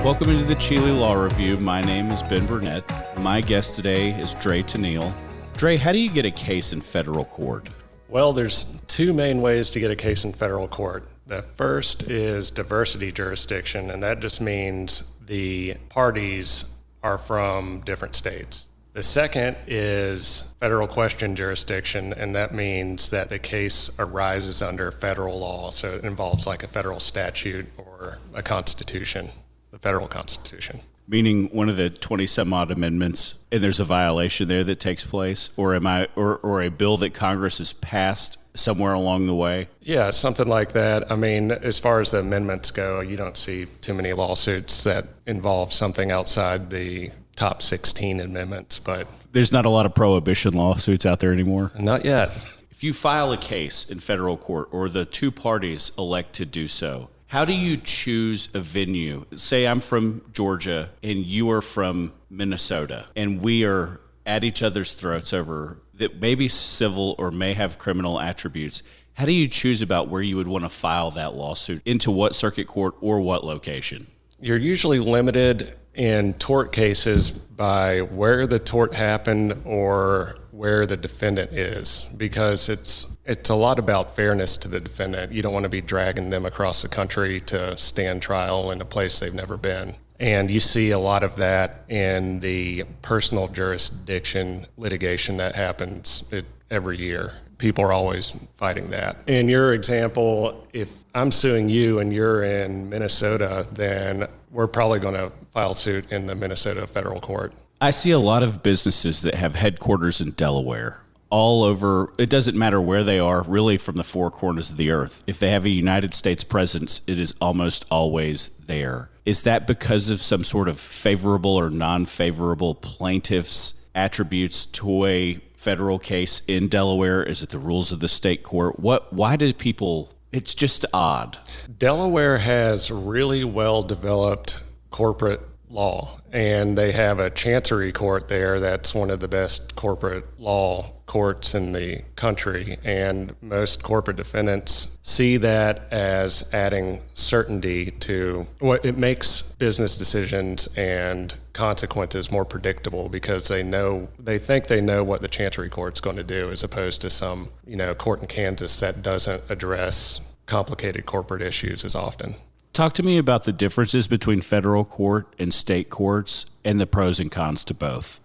Welcome into the Cheeley Law Review. My name is Ben Burnett. My guest today is Dre Tennille. Dre, how do you get a case in federal court? Well, there's two main ways to get a case in federal court. The first is diversity jurisdiction, and that just means the parties are from different states. The second is federal question jurisdiction, and that means that the case arises under federal law, so it involves like a federal statute or a constitution, the federal constitution. Meaning one of the 20-some-odd amendments, and there's a violation there that takes place, or a bill that Congress has passed somewhere along the way? Yeah, something like that. I mean, as far as the amendments go, you don't see too many lawsuits that involve something outside the top 16 amendments, but There's not a lot of prohibition lawsuits out there anymore? not yet. If you file a case in federal court, or the two parties elect to do so, how do you choose a venue? Say I'm from Georgia and you are from Minnesota, and we are at each other's throats over that may be civil or may have criminal attributes. How do you choose about where you would want to file that lawsuit, into what circuit court or what location? You're usually limited in tort cases by where the tort happened or where the defendant is, because it's a lot about fairness to the defendant. You don't want to be dragging them across the country to stand trial in a place they've never been. And you see a lot of that in the personal jurisdiction litigation that happens every year. People are always fighting that. In your example, if I'm suing you and you're in Minnesota, then we're probably going to file suit in the Minnesota federal court. I see a lot of businesses that have headquarters in Delaware, all over. It doesn't matter where they are, really, from the four corners of the earth. If they have a United States presence, it is almost always there. Is that because of some sort of favorable or non-favorable plaintiff's attributes to a federal case in Delaware? Is it the rules of the state court? Why do people? It's just odd. Delaware has really well-developed corporate law, and they have a chancery court there that's one of the best corporate law courts in the country, and most corporate defendants see that as adding certainty to what it makes business decisions and consequences more predictable, because they think they know what the chancery court's going to do, as opposed to some court in Kansas that doesn't address complicated corporate issues as often. Talk to me about the differences between federal court and state courts and the pros and cons to both.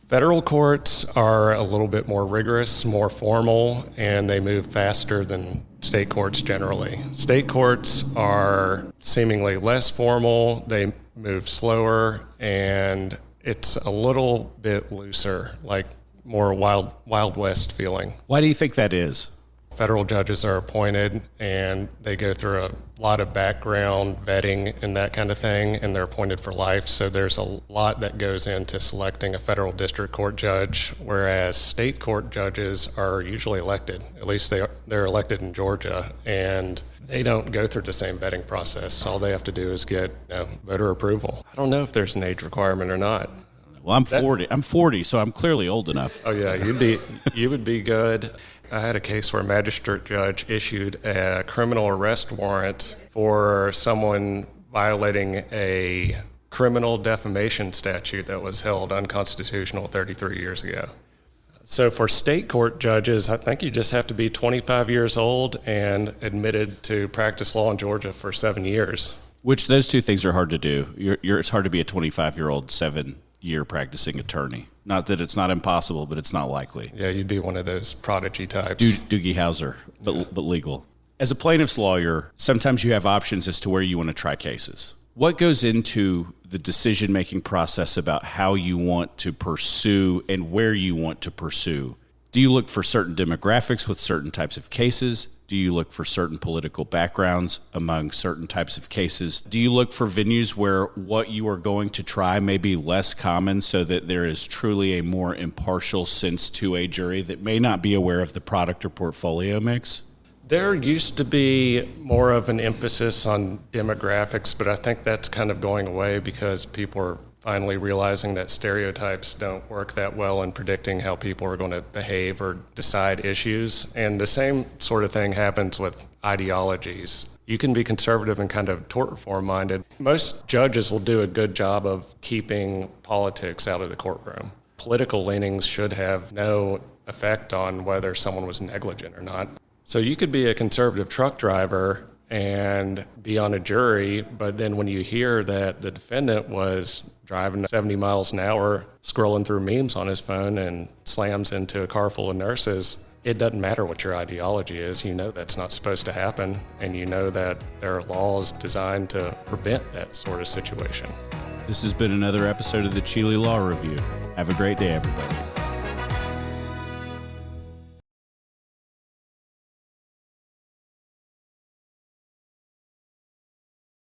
Federal courts are a little bit more rigorous, more formal, and they move faster than state courts generally. State courts are seemingly less formal, they move slower, and it's a little bit looser, like more Wild West feeling. Why do you think that is? Federal judges are appointed, and they go through a lot of background vetting and that kind of thing, and they're appointed for life. So there's a lot that goes into selecting a federal district court judge, whereas state court judges are usually elected. At least they're elected in Georgia, and they don't go through the same vetting process. All they have to do is get voter approval. I don't know if there's an age requirement or not. Well, I'm 40, so I'm clearly old enough. Oh yeah, you would be good. I had a case where a magistrate judge issued a criminal arrest warrant for someone violating a criminal defamation statute that was held unconstitutional 33 years ago. So for state court judges, I think you just have to be 25 years old and admitted to practice law in Georgia for 7 years. Which those two things are hard to do. It's hard to be a 25-year-old 7-year practicing attorney. Not that it's not impossible, but it's not likely. Yeah, you'd be one of those prodigy types. Doogie Howser, but legal. As a plaintiff's lawyer, sometimes you have options as to where you want to try cases. What goes into the decision-making process about how you want to pursue and where you want to pursue? Do you look for certain demographics with certain types of cases? Do you look for certain political backgrounds among certain types of cases? Do you look for venues where what you are going to try may be less common, so that there is truly a more impartial sense to a jury that may not be aware of the product or portfolio mix? There used to be more of an emphasis on demographics, but I think that's kind of going away because people are finally realizing that stereotypes don't work that well in predicting how people are going to behave or decide issues. And the same sort of thing happens with ideologies. You can be conservative and kind of tort reform minded. Most judges will do a good job of keeping politics out of the courtroom. Political leanings should have no effect on whether someone was negligent or not. So you could be a conservative truck driver and be on a jury, but then when you hear that the defendant was driving 70 miles an hour, scrolling through memes on his phone and slams into a car full of nurses, it doesn't matter what your ideology is. You know that's not supposed to happen, and you know that there are laws designed to prevent that sort of situation. This has been another episode of the Cheeley Law Review. Have a great day, everybody.